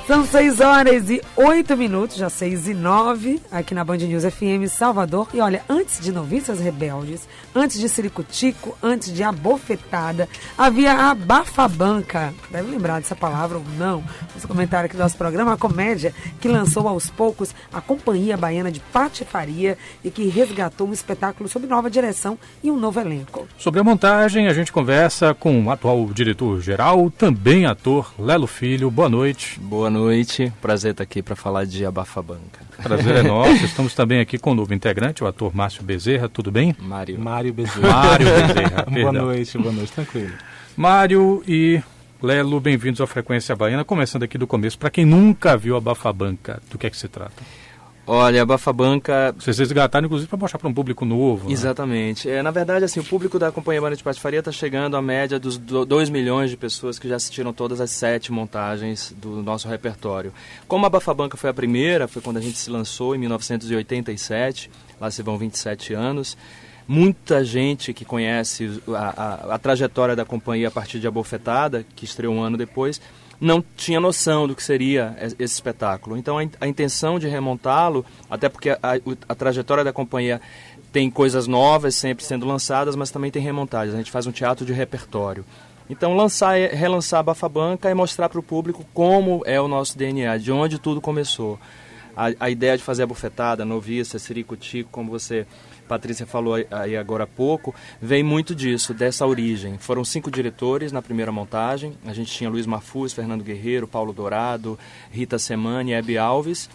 São 6h08, já 6h09, aqui na Band News FM Salvador. E olha, antes de Noviças Rebeldes, antes de Ciricutico, antes de Abofetada, havia a Bafabanca. Deve lembrar dessa palavra ou não? Nos comentários aqui do nosso programa, a comédia que lançou aos poucos a Companhia Baiana de Patifaria e que resgatou um espetáculo sob nova direção e um novo elenco. Sobre a montagem, a gente conversa com o atual diretor-geral, também ator, Lelo Filho. Boa noite. Boa noite, prazer estar aqui para falar de Abafabanca. Prazer é nosso, estamos também aqui com o novo integrante, o ator Márcio Bezerra, tudo bem? Mário Bezerra. Mário Bezerra, boa noite, tranquilo. Mário e Lelo, bem-vindos ao Frequência Baiana, começando aqui do começo. Para quem nunca viu Abafabanca, do que é que se trata? Olha, Abafabanca... Vocês resgataram, inclusive, para mostrar para um público novo. Exatamente. Né? Na verdade, assim, o público da Companhia Baiana de Patifaria está chegando à média dos 2 milhões de pessoas que já assistiram todas as 7 montagens do nosso repertório. Como a Abafabanca foi a primeira, foi quando a gente se lançou, em 1987, lá se vão 27 anos, muita gente que conhece a trajetória da companhia a partir de Abofetada, que estreou um ano depois, não tinha noção do que seria esse espetáculo. Então a intenção de remontá-lo, até porque a trajetória da companhia tem coisas novas sempre sendo lançadas, mas também tem remontagens. A gente faz um teatro de repertório. Então relançar a Bafabanca é mostrar para o público como é o nosso DNA, de onde tudo começou. A ideia de fazer a Bofetada, Noviça, Ciricutico, como você, Patrícia, falou aí agora há pouco, vem muito disso, dessa origem. Foram 5 diretores na primeira montagem. A gente tinha Luiz Marfuz, Fernando Guerreiro, Paulo Dourado, Rita Semani, Hebe Alves.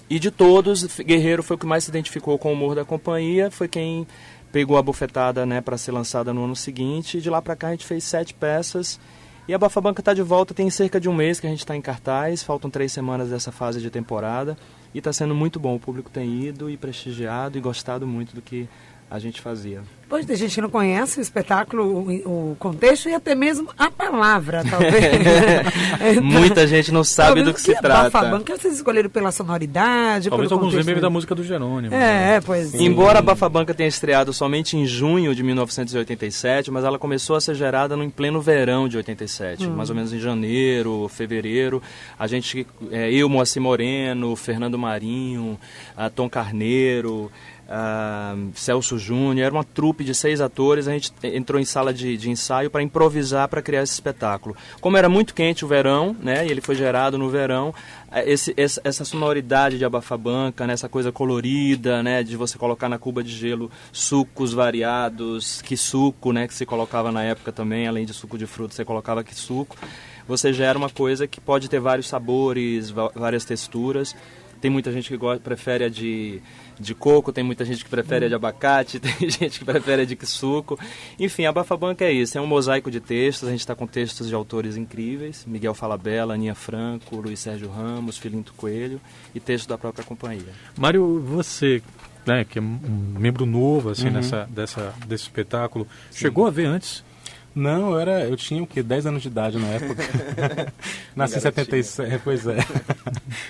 E de todos, Guerreiro foi o que mais se identificou com o humor da companhia, foi quem pegou a Bofetada, né, para ser lançada no ano seguinte. E de lá para cá a gente fez 7 peças. E a Bafabanca está de volta, tem cerca de um mês que a gente está em cartaz, faltam 3 semanas dessa fase de temporada. E está sendo muito bom, o público tem ido e prestigiado e gostado muito do que a gente fazia. Pois tem gente que não conhece o espetáculo, o contexto e até mesmo a palavra, talvez. Muita gente não sabe do que se trata. Bafabanca, vocês escolheram pela sonoridade, talvez pelo alguns contexto lembrem da música do Jerônimo. Pois é. Embora a Bafabanca tenha estreado somente em junho de 1987, mas ela começou a ser gerada em pleno verão de 87, mais ou menos em janeiro, fevereiro. A gente, eu, Moacir Moreno, Fernando Marinho, Tom Carneiro, Celso Júnior, era uma trupe de 6 atores. A gente entrou em sala de ensaio para improvisar, para criar esse espetáculo. Como era muito quente o verão, né, e ele foi gerado no verão, essa sonoridade de Abafabanca, né, essa coisa colorida, né, de você colocar na cuba de gelo sucos variados, que suco, né, que se colocava na época também, além de suco de fruta, você colocava que suco. Você gera uma coisa que pode ter vários sabores, várias texturas. Tem muita gente que prefere a de coco, tem muita gente que prefere a de abacate, tem gente que prefere a de suco. Enfim, a Bafabanca é isso, é um mosaico de textos. A gente está com textos de autores incríveis, Miguel Falabella, Aninha Franco, Luiz Sérgio Ramos, Filinto Coelho, e textos da própria companhia. Mário, você, né, que é um membro novo assim, desse espetáculo, chegou a ver antes? Não, eu tinha o quê? 10 anos de idade na época. Nasci em 76, pois é.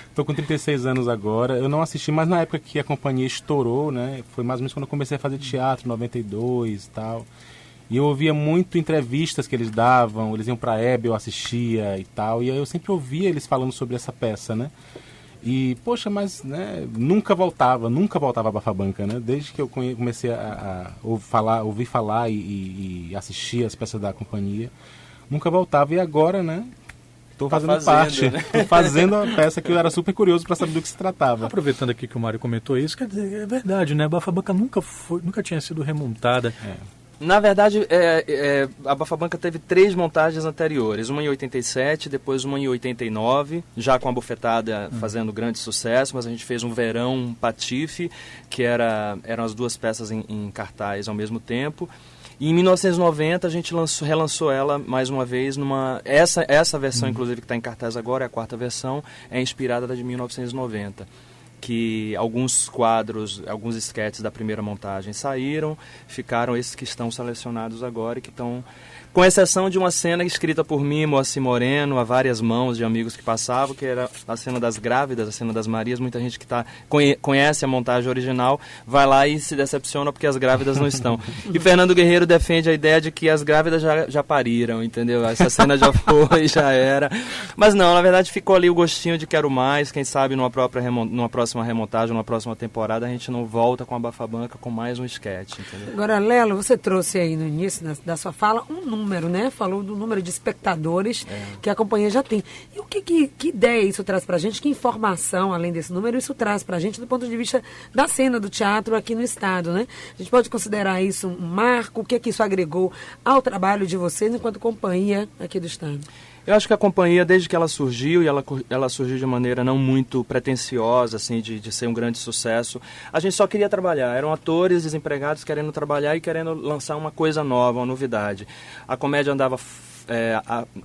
Estou com 36 anos agora. Eu não assisti, mas na época que a companhia estourou, né? Foi mais ou menos quando eu comecei a fazer teatro, 92 e tal. E eu ouvia muito entrevistas que eles davam, eles iam para a Hebe, eu assistia e tal. E aí eu sempre ouvia eles falando sobre essa peça, né? E, poxa, mas né, nunca voltava a Bafabanca, né? Desde que eu comecei a ouvir falar e assistir as peças da companhia, nunca voltava. E agora, né, estou fazendo parte, né? Tô fazendo a peça que eu era super curioso para saber do que se tratava. Aproveitando aqui que o Mário comentou isso, quer dizer, é verdade, né? A Bafabanca nunca tinha sido remontada. Na verdade, a Bafabanca teve 3 montagens anteriores, uma em 87, depois uma em 89, já com a Bofetada fazendo grande sucesso, mas a gente fez um Verão Patife, que eram as 2 peças em cartaz ao mesmo tempo. E em 1990 a gente relançou ela mais uma vez essa versão, inclusive, que está em cartaz agora, é a 4ª versão, é inspirada da de 1990. Que alguns quadros, alguns esquetes da primeira montagem saíram, ficaram esses que estão selecionados agora e que estão Com exceção de uma cena escrita por mim, Moacir Moreno, a várias mãos de amigos que passavam, que era a cena das grávidas, a cena das Marias. Muita gente que conhece a montagem original vai lá e se decepciona porque as grávidas não estão. E Fernando Guerreiro defende a ideia de que as grávidas já pariram, entendeu? Essa cena já foi, já era. Mas não, na verdade ficou ali o gostinho de quero mais. Quem sabe numa próxima remontagem, numa próxima temporada, a gente não volta com a Bafabanca com mais um esquete, entendeu? Agora, Lelo, você trouxe aí no início da sua fala um número, né? Falou do número de espectadores que a companhia já tem. E que ideia isso traz pra gente? Que informação, além desse número, isso traz pra gente do ponto de vista da cena do teatro aqui no estado, né? A gente pode considerar isso um marco? O que isso agregou ao trabalho de vocês enquanto companhia aqui do estado? Eu acho que a companhia, desde que ela surgiu, e ela surgiu de maneira não muito pretensiosa, assim, de ser um grande sucesso, a gente só queria trabalhar. Eram atores desempregados querendo trabalhar e querendo lançar uma coisa nova, uma novidade. A comédia andava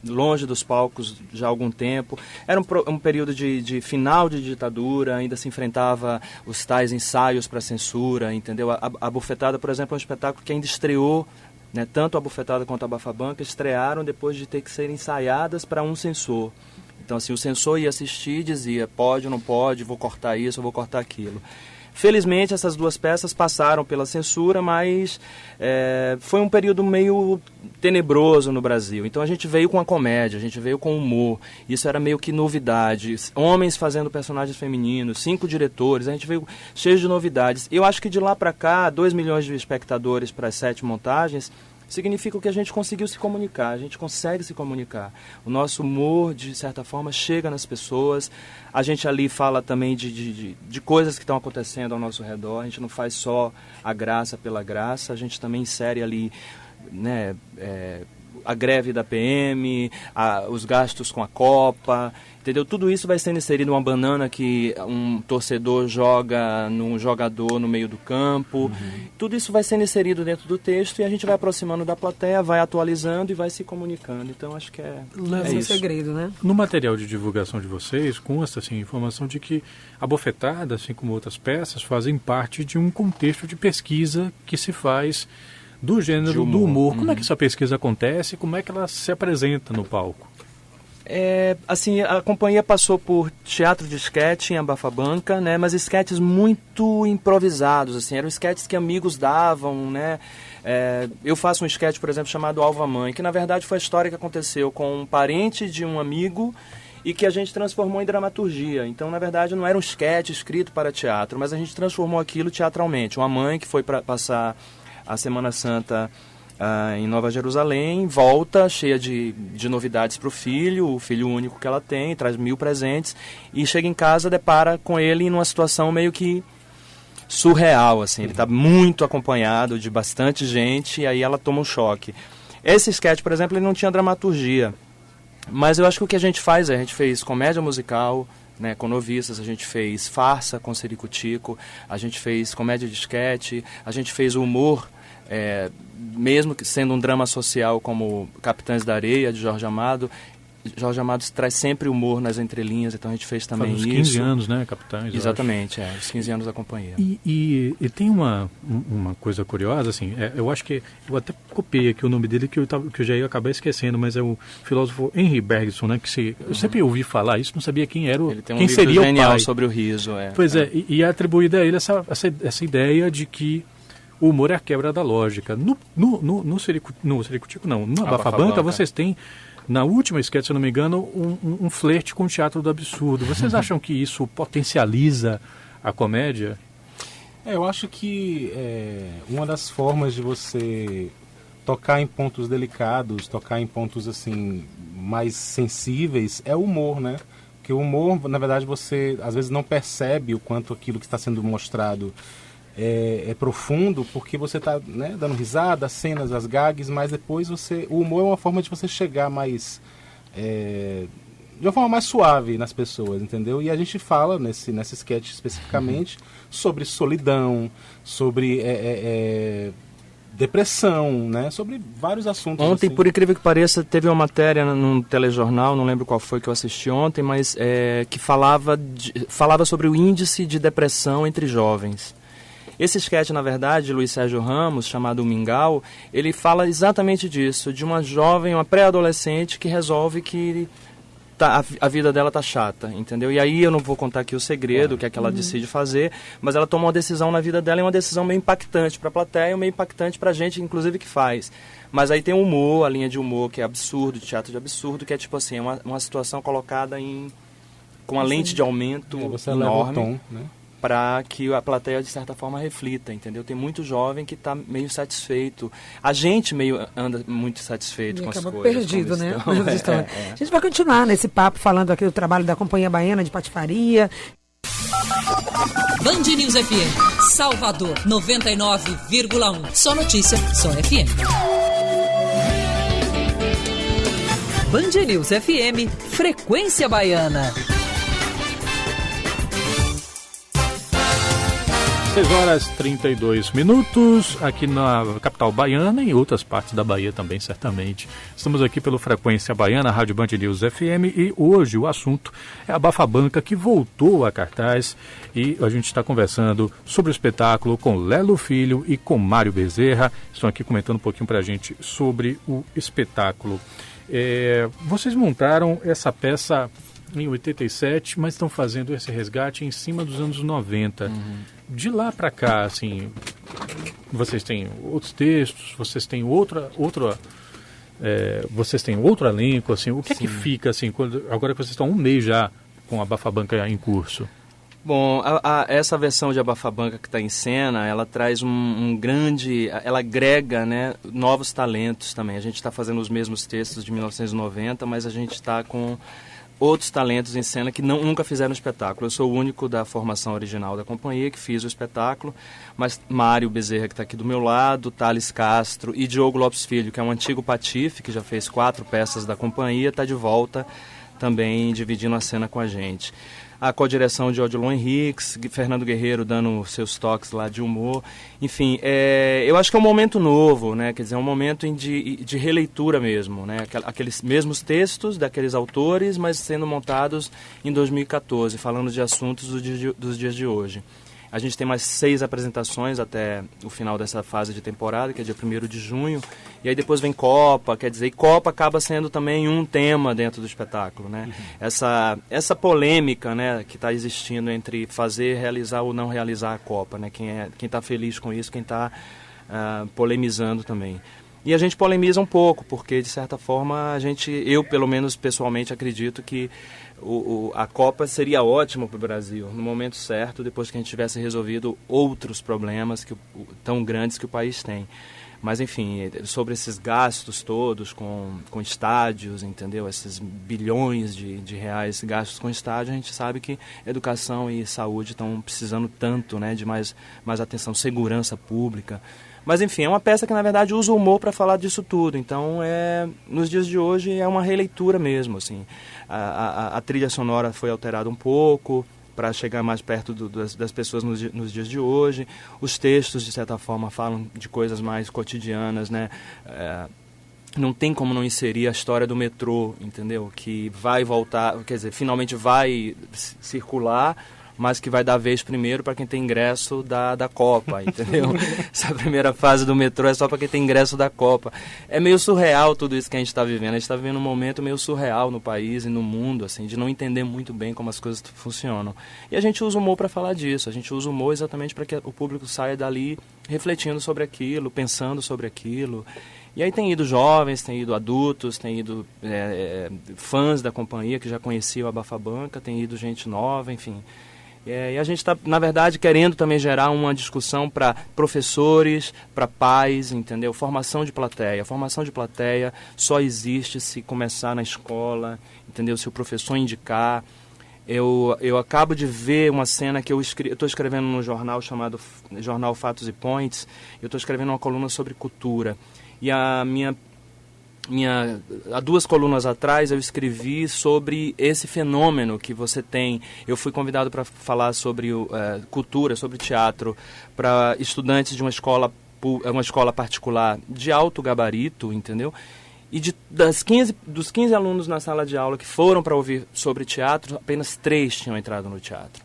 longe dos palcos já há algum tempo. Era um período de final de ditadura, ainda se enfrentava os tais ensaios para censura, entendeu? A Bufetada, por exemplo, é um espetáculo que ainda estreou, né? Tanto a Bufetada quanto a Bafabanca estrearam depois de ter que ser ensaiadas para um censor. Então, assim, o censor ia assistir e dizia, pode ou não pode, vou cortar isso, vou cortar aquilo. Felizmente, essas duas peças passaram pela censura, mas foi um período meio tenebroso no Brasil. Então, a gente veio com a comédia, a gente veio com o humor. Isso era meio que novidade. Homens fazendo personagens femininos, 5 diretores, a gente veio cheio de novidades. Eu acho que de lá para cá, 2 milhões de espectadores para as 7 montagens, significa que a gente conseguiu se comunicar, a gente consegue se comunicar. O nosso humor, de certa forma, chega nas pessoas. A gente ali fala também de coisas que estão acontecendo ao nosso redor. A gente não faz só a graça pela graça, a gente também insere ali, né, a greve da PM, os gastos com a Copa, entendeu? Tudo isso vai sendo inserido numa banana que um torcedor joga num jogador no meio do campo. Tudo isso vai sendo inserido dentro do texto e a gente vai aproximando da plateia, vai atualizando e vai se comunicando. Então, acho que é isso. Segredo, né? No material de divulgação de vocês, consta assim, a informação de que a Bofetada, assim como outras peças, fazem parte de um contexto de pesquisa que se faz do gênero do humor. Como é que essa pesquisa acontece? Como é que ela se apresenta no palco? Assim, a companhia passou por teatro de esquete em Bafabanca, né, mas esquetes muito improvisados, assim, eram esquetes que amigos davam, né. Eu faço um esquete, por exemplo, chamado Alva Mãe, que na verdade foi a história que aconteceu com um parente de um amigo e que a gente transformou em dramaturgia. Então, na verdade, não era um esquete escrito para teatro, mas a gente transformou aquilo teatralmente. Uma mãe que foi para passar a Semana Santa em Nova Jerusalém, volta cheia de novidades para o filho único que ela tem, traz 1000 presentes, e chega em casa, depara com ele numa situação meio que surreal, assim. Ele está muito acompanhado de bastante gente, e aí ela toma um choque. Esse sketch, por exemplo, ele não tinha dramaturgia, mas eu acho que o que a gente faz a gente fez comédia musical, né, com noviças, a gente fez farsa com Ciricutico, a gente fez comédia de esquete, a gente fez o humor, mesmo que sendo um drama social como Capitães da Areia, de Jorge Amado. Jorge Amado traz sempre humor nas entrelinhas, então a gente fez também isso. Faz uns 15 anos, né, Capitães? Exatamente, os 15 anos da companhia. E tem uma coisa curiosa, assim, eu acho que, eu até copiei aqui o nome dele, que eu já ia acabar esquecendo, mas é o filósofo Henry Bergson, né, eu sempre ouvi falar isso, não sabia quem era, ele tem um quem livro seria genial o pai. Sobre o riso. Pois é, e é atribuída a ele essa ideia de que o humor é a quebra da lógica. No Ciricutico, não, no Bafabanca, vocês têm, na última sketch, se eu não me engano, um flerte com o teatro do absurdo. Vocês acham que isso potencializa a comédia? Eu acho que uma das formas de você tocar em pontos delicados, tocar em pontos assim mais sensíveis, é o humor, né? Porque o humor, na verdade, você às vezes não percebe o quanto aquilo que está sendo mostrado é profundo, porque você está, né, dando risada, as cenas, as gags, mas depois o humor é uma forma de você chegar mais de uma forma mais suave nas pessoas, entendeu? E a gente fala nessa sketch especificamente sobre solidão, sobre depressão, né? Sobre vários assuntos. Ontem, assim. Por incrível que pareça, teve uma matéria num telejornal, não lembro qual foi que eu assisti ontem, mas que falava sobre o índice de depressão entre jovens. Esse sketch, na verdade, de Luiz Sérgio Ramos, chamado Mingau, ele fala exatamente disso, de uma jovem, uma pré-adolescente que resolve que a vida dela tá chata, entendeu? E aí eu não vou contar aqui o segredo, o que é que ela decide fazer, mas ela toma uma decisão na vida dela, e uma decisão meio impactante para a plateia, meio impactante para a gente, inclusive, que faz. Mas aí tem o humor, a linha de humor, que é absurdo, de teatro de absurdo, que é tipo assim, uma situação colocada com a lente de aumento enorme, tom, né? Para que a plateia, de certa forma, reflita, entendeu? Tem muito jovem que está meio satisfeito. A gente meio anda muito satisfeito com as coisas. Perdido, né? A gente vai continuar nesse papo, falando aqui do trabalho da Companhia Baiana de Patifaria. Band News FM, Salvador, 99,1. Só notícia, só FM. Band News FM, Frequência Baiana. 6h32, aqui na capital baiana e em outras partes da Bahia também, certamente. Estamos aqui pelo Frequência Baiana, Rádio Band News FM, e hoje o assunto é a Bafabanca, que voltou a cartaz, e a gente está conversando sobre o espetáculo com Lelo Filho e com Mário Bezerra. Estão aqui comentando um pouquinho para a gente sobre o espetáculo. Vocês montaram essa peça em 87, mas estão fazendo esse resgate em cima dos anos 90. De lá para cá, assim, vocês têm outros textos, vocês têm vocês têm outro elenco, assim, o que é que fica, assim, agora que vocês estão um mês já com a Bafabanca em curso? Bom, essa versão de Abafabanca que está em cena, ela traz ela agrega, né, novos talentos também. A gente está fazendo os mesmos textos de 1990, mas a gente está com outros talentos em cena que nunca fizeram espetáculo. Eu sou o único da formação original da companhia que fiz o espetáculo, mas Mário Bezerra, que está aqui do meu lado, Thales Castro e Diogo Lopes Filho, que é um antigo patife, que já fez 4 peças da companhia, está de volta também dividindo a cena com a gente. A co-direção de Odilon Henriques, Fernando Guerreiro dando seus toques lá de humor. Enfim, eu acho que é um momento novo, né? Quer dizer, é um momento de releitura mesmo, né? Aqueles mesmos textos daqueles autores, mas sendo montados em 2014, falando de assuntos dos dias de hoje. A gente tem mais 6 apresentações até o final dessa fase de temporada, que é dia 1º de junho. E aí depois vem Copa, quer dizer, e Copa acaba sendo também um tema dentro do espetáculo, né? Essa polêmica, né, que está existindo entre fazer, realizar ou não realizar a Copa, né? Quem está feliz com isso, quem está polemizando também. E a gente polemiza um pouco, porque de certa forma eu pelo menos pessoalmente acredito que a Copa seria ótima para o Brasil, no momento certo, depois que a gente tivesse resolvido outros problemas tão grandes que o país tem. Mas, enfim, sobre esses gastos todos com estádios, entendeu? Esses bilhões de reais gastos com estádio, a gente sabe que educação e saúde estão precisando tanto, né, de mais atenção, segurança pública. Mas, enfim, é uma peça que, na verdade, usa o humor para falar disso tudo. Então, nos dias de hoje, é uma releitura mesmo, assim. A trilha sonora foi alterada um pouco para chegar mais perto das pessoas nos dias de hoje. Os textos, de certa forma, falam de coisas mais cotidianas, né? Não tem como não inserir a história do metrô, entendeu? Que vai voltar, quer dizer, finalmente vai circular, mas que vai dar vez primeiro para quem tem ingresso da Copa, entendeu? Essa primeira fase do metrô é só para quem tem ingresso da Copa. É meio surreal tudo isso que a gente está vivendo. A gente está vivendo um momento meio surreal no país e no mundo, assim, de não entender muito bem como as coisas funcionam. E a gente usa o humor para falar disso. A gente usa o humor exatamente para que o público saia dali refletindo sobre aquilo, pensando sobre aquilo. E aí tem ido jovens, tem ido adultos, tem ido fãs da companhia que já conheciam a Bafabanca, tem ido gente nova, enfim. E a gente está, na verdade, querendo também gerar uma discussão para professores, para pais, entendeu? Formação de plateia. A formação de plateia só existe se começar na escola, entendeu? Se o professor indicar. Eu acabo de ver uma cena que eu estou escrevendo num jornal chamado Jornal Fatos e Points. Eu estou escrevendo uma coluna sobre cultura. E há 2 colunas atrás eu escrevi sobre esse fenômeno que você tem. Eu fui convidado para falar sobre cultura, sobre teatro, para estudantes de uma escola particular de alto gabarito, entendeu? E dos 15 alunos na sala de aula que foram para ouvir sobre teatro, apenas 3 tinham entrado no teatro.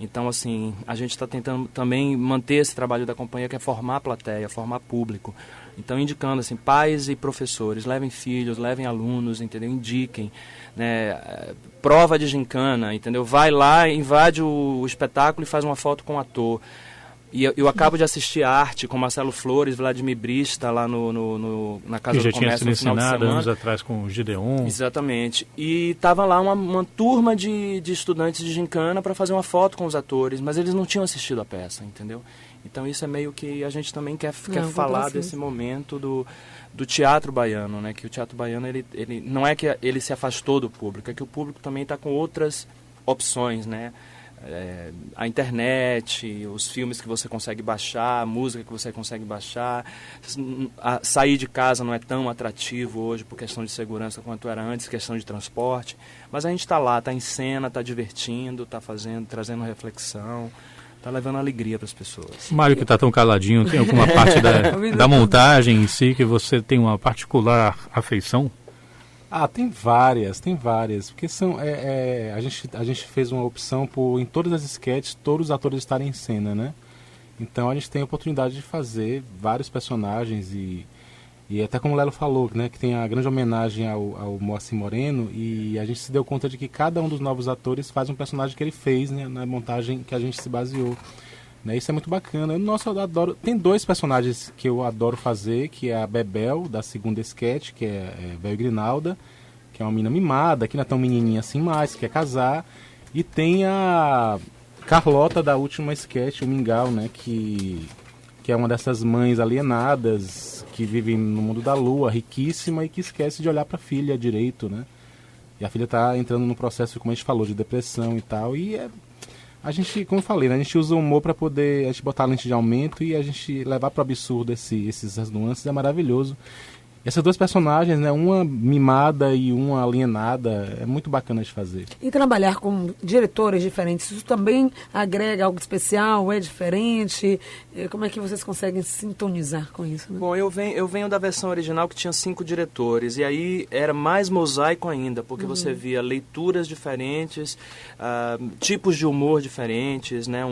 Então, assim, a gente está tentando também manter esse trabalho da companhia, que é formar a plateia, formar público. Então, indicando, assim, pais e professores, levem filhos, levem alunos, entendeu? Indiquem, né? Prova de gincana, entendeu? Vai lá, invade o espetáculo e faz uma foto com o ator. E eu acabo de assistir arte com Marcelo Flores, Vladimir Brista, lá na Casa do Comércio no final de semana. Que já tinha sido ensinado anos atrás com o Gideon. Exatamente. E estava lá uma turma de estudantes de gincana para fazer uma foto com os atores, mas eles não tinham assistido a peça, entendeu? Então isso é meio que a gente também quer falar desse momento do teatro baiano, né? Que o teatro baiano, ele não é que ele se afastou do público, é que o público também está com outras opções, né? A internet, os filmes que você consegue baixar, a música que você consegue baixar. Sair de casa não é tão atrativo hoje por questão de segurança quanto era antes, questão de transporte. Mas a gente está lá, está em cena, está divertindo, está trazendo reflexão, está levando alegria para as pessoas. Mário, que está tão caladinho, tem alguma parte da montagem em si que você tem uma particular afeição? Tem várias, porque são, a gente fez uma opção por, em todas as sketches, todos os atores estarem em cena, né? Então a gente tem a oportunidade de fazer vários personagens e até como o Lelo falou, né, que tem a grande homenagem ao Moacir Moreno, e a gente se deu conta de que cada um dos novos atores faz um personagem que ele fez, né, na montagem que a gente se baseou. Né, isso é muito bacana. Eu adoro. Tem dois personagens que eu adoro fazer, que é a Bebel, da segunda sketch, que é Bel Grinalda, que é uma menina mimada, que não é tão menininha assim mais, que quer casar. E tem a Carlota, da última sketch, o Mingau, né, que é uma dessas mães alienadas, que vivem no mundo da lua, riquíssima, e que esquece de olhar para a filha direito, né. E a filha está entrando num processo, como a gente falou, de depressão e tal, e a gente, como eu falei, né, a gente usa o humor para poder a gente botar a lente de aumento e a gente levar para o absurdo essas nuances, é maravilhoso. Essas duas personagens, né, uma mimada e uma alienada, é muito bacana de fazer. E trabalhar com diretores diferentes, isso também agrega algo especial, é diferente? Como é que vocês conseguem sintonizar com isso? Né? Bom, eu venho da versão original que tinha 5 diretores, e aí era mais mosaico ainda, porque você via leituras diferentes, tipos de humor diferentes, né,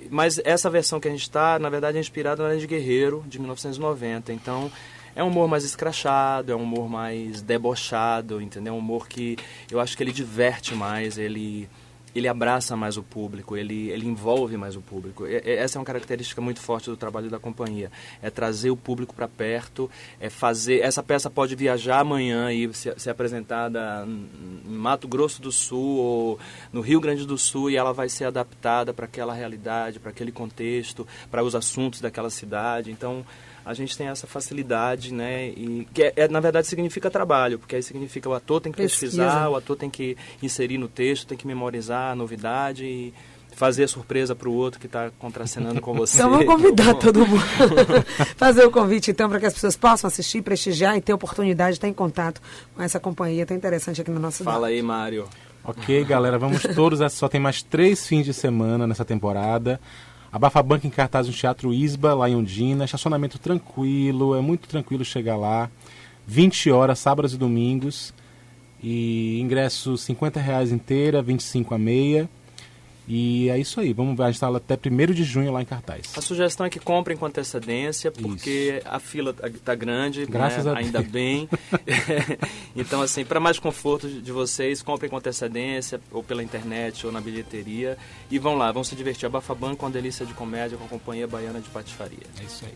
mas essa versão que a gente está, na verdade, é inspirada na Lei de Guerreiro, de 1990. Então, é um humor mais escrachado, é um humor mais debochado, entendeu? É um humor que eu acho que ele diverte mais, ele abraça mais o público, ele envolve mais o público. Essa é uma característica muito forte do trabalho da companhia. É trazer o público para perto, é fazer... Essa peça pode viajar amanhã e ser apresentada em Mato Grosso do Sul ou no Rio Grande do Sul, e ela vai ser adaptada para aquela realidade, para aquele contexto, para os assuntos daquela cidade. Então, a gente tem essa facilidade, né? E que na verdade significa trabalho, porque aí significa o ator tem que pesquisar, o ator tem que inserir no texto, tem que memorizar a novidade e fazer a surpresa para o outro que está contracenando com você. Então vamos convidar todo mundo, fazer o convite então para que as pessoas possam assistir, prestigiar e ter oportunidade de estar em contato com essa companhia tão interessante aqui no nosso Fala aí, Mário. Ok, galera, vamos todos, só tem mais 3 fins de semana nessa temporada. A Bafabanca em cartaz no Teatro Isba, lá em Ondina. Estacionamento tranquilo, é muito tranquilo chegar lá. 20 horas, sábados e domingos. E ingresso R$50 inteira, 25 a meia. E é isso aí, vamos ver, a gente está até 1º de junho lá em cartaz. A sugestão é que comprem com antecedência, porque a fila está grande, graças a ainda bem. Então, assim, para mais conforto de vocês, comprem com antecedência, ou pela internet, ou na bilheteria. E vão lá, vão se divertir. A Bafabanca, uma delícia de comédia com a Companhia Baiana de Patifaria. É isso aí.